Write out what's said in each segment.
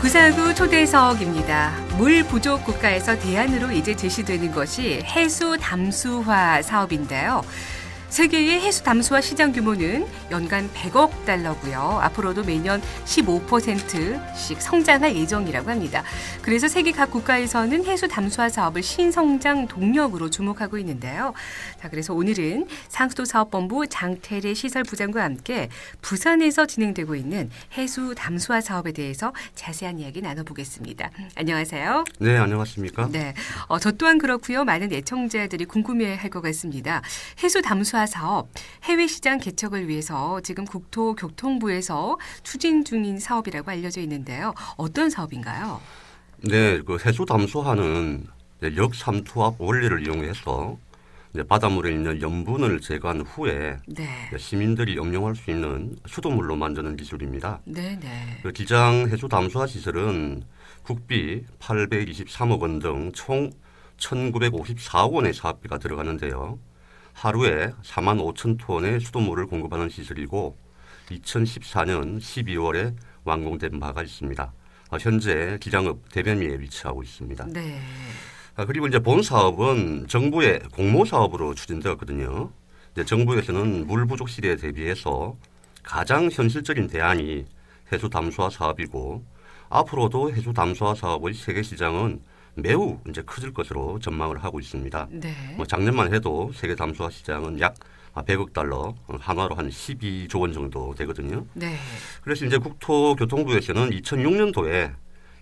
구사구 초대석입니다. 물 부족 국가에서 대안으로 이제 제시되는 것이 해수 담수화 사업인데요. 세계의 해수 담수화 시장 규모는 연간 100억 달러고요. 앞으로도 매년 15%씩 성장할 예정이라고 합니다. 그래서 세계 각 국가에서는 해수 담수화 사업을 신성장 동력으로 주목하고 있는데요. 자, 그래서 오늘은 상수도사업본부 장태래 시설부장과 함께 부산에서 진행되고 있는 해수 담수화 사업에 대해서 자세한 이야기 나눠보겠습니다. 안녕하세요. 네, 안녕하십니까? 네, 저 또한 그렇고요. 많은 애청자들이 궁금해할 것 같습니다. 해수 담수화 사업, 해외 시장 개척을 위해서 지금 국토교통부에서 추진 중인 사업이라고 알려져 있는데요. 어떤 사업인가요? 네, 그 해수 담수화는 역삼투압 원리를 이용해서 바닷물에 있는 염분을 제거한 후에 시민들이 음용할 수 있는 수돗물로 만드는 기술입니다. 그 기장 해수 담수화 시설은 국비 823억 원 등 총 1,954억 원의 사업비가 들어가는데요. 하루에 4만 5천 톤의 수돗물을 공급하는 시설이고 2014년 12월에 완공된 바가 있습니다. 현재 기장읍 대변리에 위치하고 있습니다. 네. 그리고 이제 본 사업은 정부의 공모 사업으로 추진되었거든요. 정부에서는 물 부족 시대에 대비해서 가장 현실적인 대안이 해수 담수화 사업이고 앞으로도 해수 담수화 사업의 세계 시장은 매우 이제 커질 것으로 전망을 하고 있습니다. 작년만 해도 세계 담수화 시장은 약 100억 달러, 한화로 한 12조 원 정도 되거든요. 그래서 이제 국토교통부에서는 2006년도에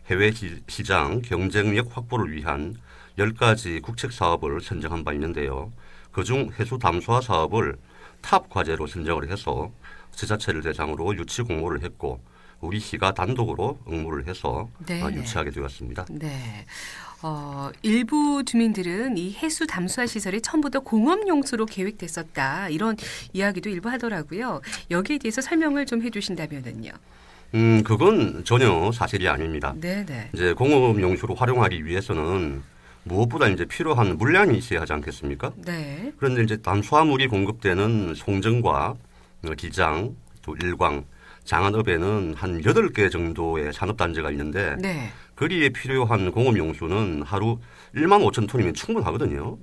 해외 시장 경쟁력 확보를 위한 10가지 국책 사업을 선정한 바 있는데요. 그중 해수 담수화 사업을 탑 과제로 선정을 해서 지자체를 대상으로 유치 공모를 했고 우리 시가 단독으로 응모를 해서 유치하게 되었습니다. 네. 일부 주민들은 이 해수 담수화 시설이 처음부터 공업용수로 계획됐었다. 이런 이야기도 일부 하더라고요. 여기에 대해서 설명을 좀 해주신다면은요. 그건 전혀 사실이 아닙니다. 이제 공업용수로 활용하기 위해서는 무엇보다 이제 필요한 물량이 있어야 하지 않겠습니까? 그런데 이제 담수화물이 공급되는 송정과 기장, 또 일광, 장안읍에는 한 8개 정도의 산업단지가 있는데 거기에 필요한 공업용수는 하루 1만 5천 톤이면 충분하거든요.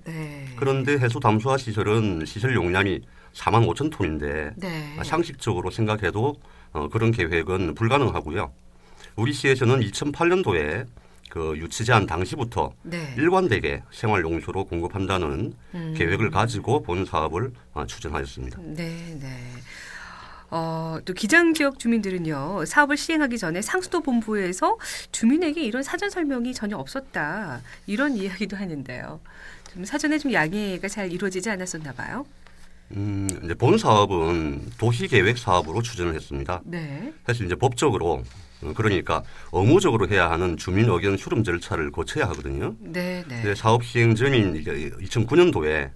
그런데 해수 담수화 시설은 시설 용량이 4만 5천 톤인데 상식적으로 생각해도 그런 계획은 불가능하고요. 우리 시에서는 2008년도에 그 유치 제한 당시부터 일관되게 생활용수로 공급한다는 계획을 가지고 본 사업을 추진하였습니다. 또 기장 지역 주민들은요. 사업을 시행하기 전에 상수도 본부에서 주민에게 이런 사전 설명이 전혀 없었다. 이런 이야기도 하는데요. 좀 사전에 좀 양해가 잘 이루어지지 않았었나 봐요. 이제 본 사업은 도시계획 사업으로 추진을 했습니다. 사실 이제 법적으로 그러니까 의무적으로 해야 하는 주민 의견 수렴 절차를 거쳐야 하거든요. 사업 시행 전인 2009년도에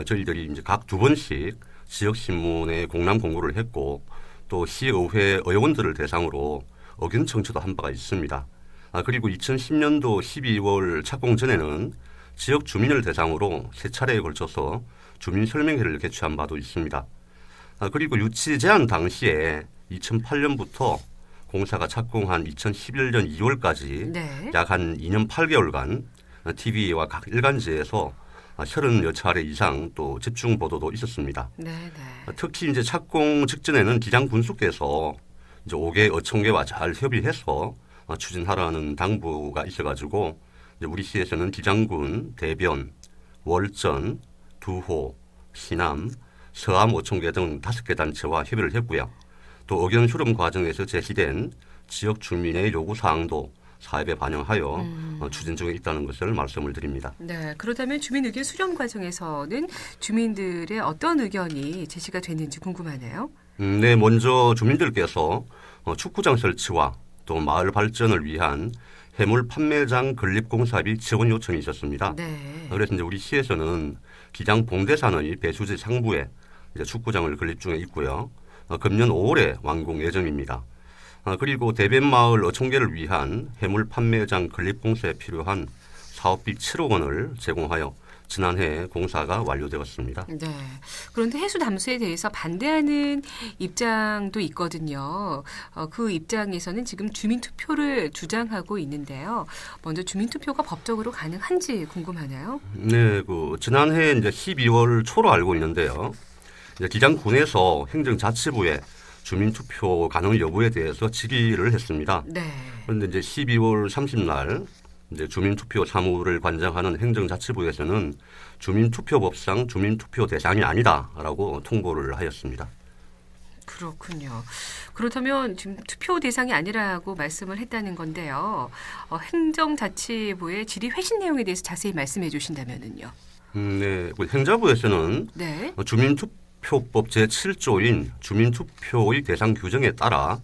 저희들이 이제 각 2번씩 지역신문에 공람 공고를 했고 또 시의회 의원들을 대상으로 의견 청취도 한 바가 있습니다. 그리고 2010년도 12월 착공 전에는 지역 주민을 대상으로 3차례에 걸쳐서 주민 설명회를 개최한 바도 있습니다. 그리고 유치 제한 당시에 2008년부터 공사가 착공한 2011년 2월까지 약 한 2년 8개월간 TV와 각 일간지에서 30여 차례 이상 또 집중 보도도 있었습니다. 특히 이제 착공 직전에는 기장 군수께서 이제 5개 어촌계와 잘 협의해서 추진하라는 당부가 있어가지고 이제 우리 시에서는 기장군, 대변, 월전, 두호, 시남, 서암 어촌계 등 5개 단체와 협의를 했고요. 또 의견 수렴 과정에서 제시된 지역 주민의 요구 사항도 사업에 반영하여 추진 중에 있다는 것을 말씀을 드립니다. 그렇다면 주민 의견 수렴 과정에서는 주민들의 어떤 의견이 제시가 됐는지 궁금하네요. 먼저 주민들께서 축구장 설치와 또 마을 발전을 위한 해물 판매장 건립 공사비 지원 요청이 있었습니다. 그래서 이제 우리 시에서는 기장 봉대산의 배수지 상부에 이제 축구장을 건립 중에 있고요. 금년 5월에 완공 예정입니다. 그리고 대변마을 어촌계를 위한 해물 판매장 건립 공사에 필요한 사업비 7억 원을 제공하여 지난해 공사가 완료되었습니다. 네. 그런데 해수 담수에 대해서 반대하는 입장도 있거든요. 그 입장에서는 지금 주민투표를 주장하고 있는데요. 먼저 주민투표가 법적으로 가능한지 궁금하나요? 네, 지난해 이제 12월 초로 알고 있는데요. 이제 기장군에서 행정자치부에 주민투표 가능 여부에 대해서 질의를 했습니다. 네. 그런데 이제 12월 30날 이제 주민투표 사무를 관장하는 행정자치부에서는 주민투표법상 주민투표 대상이 아니다라고 통보를 하였습니다. 그렇군요. 그렇다면 지금 투표 대상이 아니라고 말씀을 했다는 건데요. 행정자치부의 질의 회신 내용에 대해서 자세히 말씀해 주신다면은요. 네, 행자부에서는 네. 주민투표법 제7조인 주민투표의 대상 규정에 따라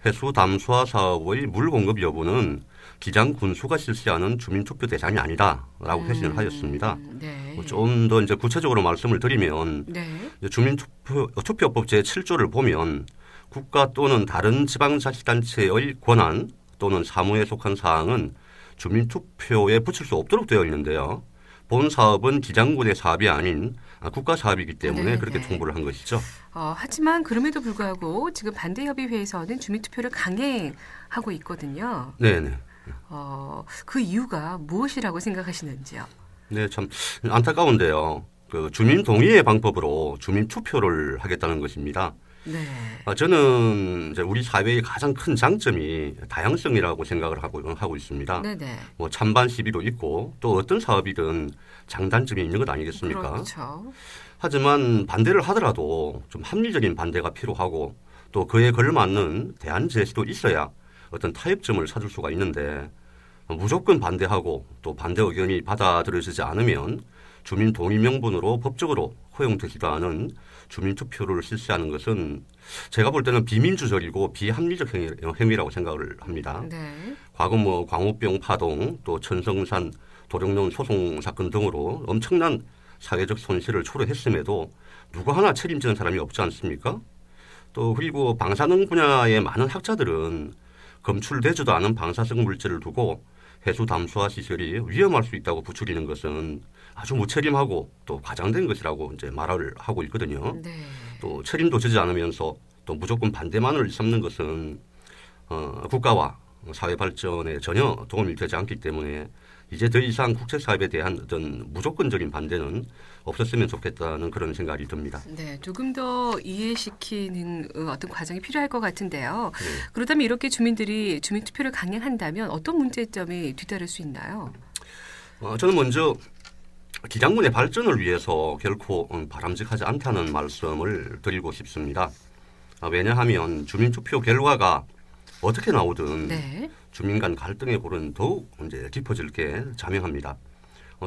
해수 담수화 사업의 물 공급 여부는 기장 군수가 실시하는 주민투표 대상이 아니다라고 회신을 하였습니다. 네. 좀 더 이제 구체적으로 말씀을 드리면 네. 주민투표법 제7조를 보면 국가 또는 다른 지방자치단체의 권한 또는 사무에 속한 사항은 주민투표에 붙일 수 없도록 되어 있는데요. 본 사업은 기장군의 사업이 아닌 국가 사업이기 때문에 네, 그렇게 통보를 한 것이죠. 하지만 그럼에도 불구하고 지금 반대협의회에서는 주민투표를 강행하고 있거든요. 네네. 그 이유가 무엇이라고 생각하시는지요? 네, 참 안타까운데요. 주민 동의의 방법으로 주민 투표를 하겠다는 것입니다. 네. 저는 이제 우리 사회의 가장 큰 장점이 다양성이라고 생각을 하고 있습니다. 네네. 뭐 찬반 시비도 있고 또 어떤 사업이든 장단점이 있는 것 아니겠습니까? 그렇죠. 하지만 반대를 하더라도 좀 합리적인 반대가 필요하고 또 그에 걸맞는 대안 제시도 있어야 어떤 타협점을 찾을 수가 있는데 무조건 반대하고 또 반대 의견이 받아들여지지 않으면 주민 동의 명분으로 법적으로 허용되지도 않은 주민투표를 실시하는 것은 제가 볼 때는 비민주적이고 비합리적 행위라고 생각을 합니다. 네. 과거 뭐 광우병 파동 또 천성산 도룡론 소송 사건 등으로 엄청난 사회적 손실을 초래했음에도 누구 하나 책임지는 사람이 없지 않습니까? 또 그리고 방사능 분야의 많은 학자들은 검출되지도 않은 방사성 물질을 두고 해수 담수화 시설이 위험할 수 있다고 부추기는 것은 아주 무책임하고 또 과장된 것이라고 이제 말을 하고 있거든요. 네. 또 책임도 지지 않으면서 또 무조건 반대만을 삼는 것은 국가와 사회 발전에 전혀 도움이 되지 않기 때문에 이제 더 이상 국제사업에 대한 어떤 무조건적인 반대는 없었으면 좋겠다는 그런 생각이 듭니다. 네, 조금 더 이해시키는 어떤 과정이 필요할 것 같은데요. 네. 그렇다면 이렇게 주민들이 주민투표를 강행한다면 어떤 문제점이 뒤따를 수 있나요? 저는 먼저 기장군의 발전을 위해서 결코 바람직하지 않다는 말씀을 드리고 싶습니다. 왜냐하면 주민투표 결과가 어떻게 나오든 네. 주민 간 갈등의 골은 더욱 이제 깊어질 게 자명합니다.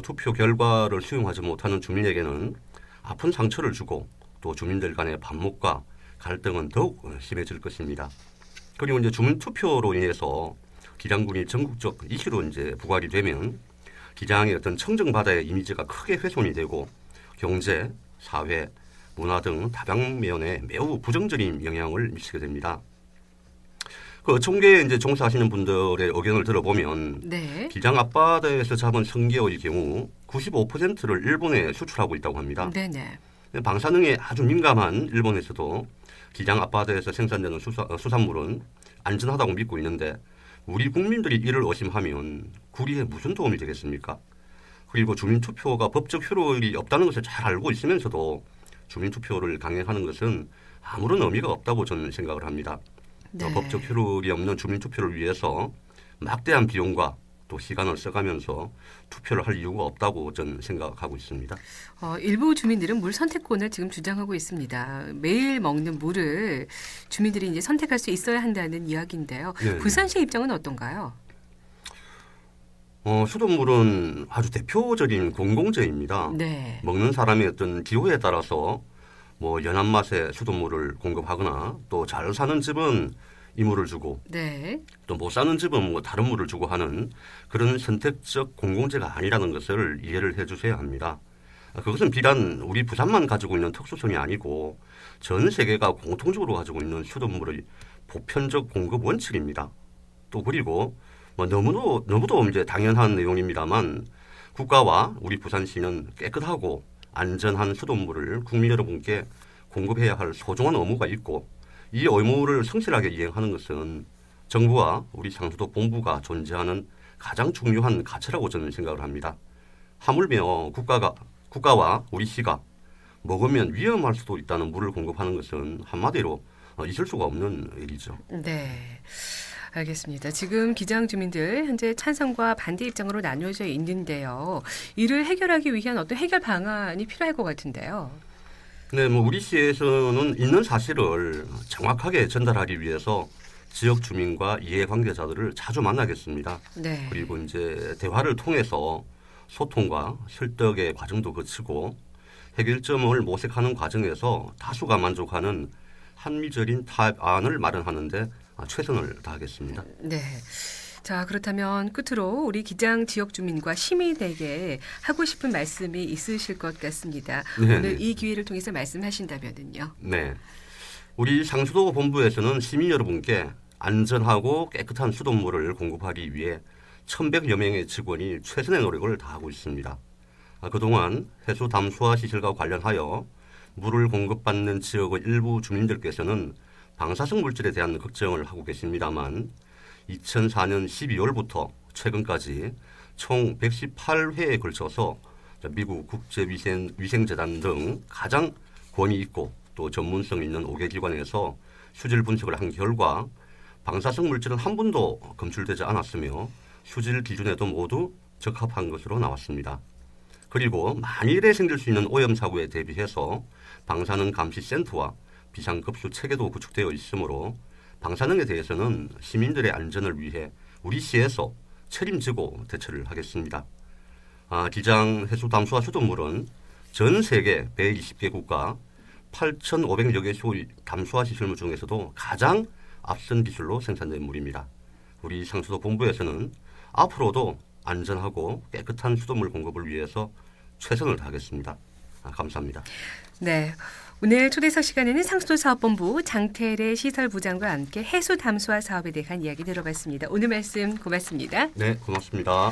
투표 결과를 수용하지 못하는 주민에게는 아픈 상처를 주고 또 주민들 간의 반목과 갈등은 더욱 심해질 것입니다. 그리고 이제 주민투표로 인해서 기장군이 전국적 이슈로 이제 부각이 되면 기장의 어떤 청정바다의 이미지가 크게 훼손이 되고 경제, 사회, 문화 등 다방면에 매우 부정적인 영향을 미치게 됩니다. 그 어촌계에 이제 종사하시는 분들의 의견을 들어보면 네. 기장 앞바다에서 잡은 성게의 경우 95%를 일본에 수출하고 있다고 합니다. 네네. 방사능에 아주 민감한 일본에서도 기장 앞바다에서 생산되는 수산물은 안전하다고 믿고 있는데 우리 국민들이 이를 의심하면 국익에 무슨 도움이 되겠습니까? 그리고 주민투표가 법적 효력이 없다는 것을 잘 알고 있으면서도 주민투표를 강행하는 것은 아무런 의미가 없다고 저는 생각을 합니다. 네. 법적 효력이 없는 주민투표를 위해서 막대한 비용과 또 시간을 써가면서 투표를 할 이유가 없다고 저는 생각하고 있습니다. 일부 주민들은 물 선택권을 지금 주장하고 있습니다. 매일 먹는 물을 주민들이 이제 선택할 수 있어야 한다는 이야기인데요. 네. 부산시 입장은 어떤가요? 수돗물은 아주 대표적인 공공재입니다. 네. 먹는 사람의 어떤 기호에 따라서 뭐 연한 맛의 수돗물을 공급하거나 또 잘 사는 집은 이 물을 주고 네. 또 못 사는 집은 뭐 다른 물을 주고 하는 그런 선택적 공공재가 아니라는 것을 이해를 해 주셔야 합니다. 그것은 비단 우리 부산만 가지고 있는 특수성이 아니고 전 세계가 공통적으로 가지고 있는 수돗물의 보편적 공급 원칙입니다. 또 그리고 뭐 너무도 이제 당연한 내용입니다만 국가와 우리 부산시는 깨끗하고 안전한 수돗물을 국민 여러분께 공급해야 할 소중한 의무가 있고 이 의무를 성실하게 이행하는 것은 정부와 우리 상수도 본부가 존재하는 가장 중요한 가치라고 저는 생각을 합니다. 하물며 국가와 우리 시가 먹으면 위험할 수도 있다는 물을 공급하는 것은 한마디로 있을 수가 없는 일이죠. 네. 알겠습니다. 지금 기장 주민들 현재 찬성과 반대 입장으로 나뉘어져 있는데요. 이를 해결하기 위한 어떤 해결 방안이 필요할 것 같은데요. 네, 우리 시에서는 있는 사실을 정확하게 전달하기 위해서 지역 주민과 이해관계자들을 자주 만나겠습니다. 네. 그리고 이제 대화를 통해서 소통과 설득의 과정도 거치고 해결점을 모색하는 과정에서 다수가 만족하는 합리적인 답안을 마련하는데 최선을 다하겠습니다. 네. 자, 그렇다면 끝으로 우리 기장 지역 주민과 시민에게 하고 싶은 말씀이 있으실 것 같습니다. 네네. 오늘 이 기회를 통해서 말씀하신다면요. 네. 우리 상수도 본부에서는 시민 여러분께 안전하고 깨끗한 수돗물을 공급하기 위해 1,100여 명의 직원이 최선의 노력을 다하고 있습니다. 그동안 해수 담수화 시설과 관련하여 물을 공급받는 지역의 일부 주민들께서는 방사성 물질에 대한 걱정을 하고 계십니다만 2004년 12월부터 최근까지 총 118회에 걸쳐서 미국 국제위생재단 등 가장 권위 있고 또 전문성 있는 5개 기관에서 수질 분석을 한 결과 방사성 물질은 한 번도 검출되지 않았으며 수질 기준에도 모두 적합한 것으로 나왔습니다. 그리고 만일에 생길 수 있는 오염 사고에 대비해서 방사능 감시센터와 비상급수 체계도 구축되어 있으므로 방사능에 대해서는 시민들의 안전을 위해 우리 시에서 책임지고 대처를 하겠습니다. 기장 해수 담수화 수돗물은 전 세계 120개 국가 8,500여 개소의 담수화 시설물 중에서도 가장 앞선 기술로 생산된 물입니다. 우리 상수도 본부에서는 앞으로도 안전하고 깨끗한 수돗물 공급을 위해서 최선을 다하겠습니다. 감사합니다. 네. 오늘 초대석 시간에는 상수도사업본부 장태래 시설부장과 함께 해수 담수화 사업에 대한 이야기 들어봤습니다. 오늘 말씀 고맙습니다. 네, 고맙습니다.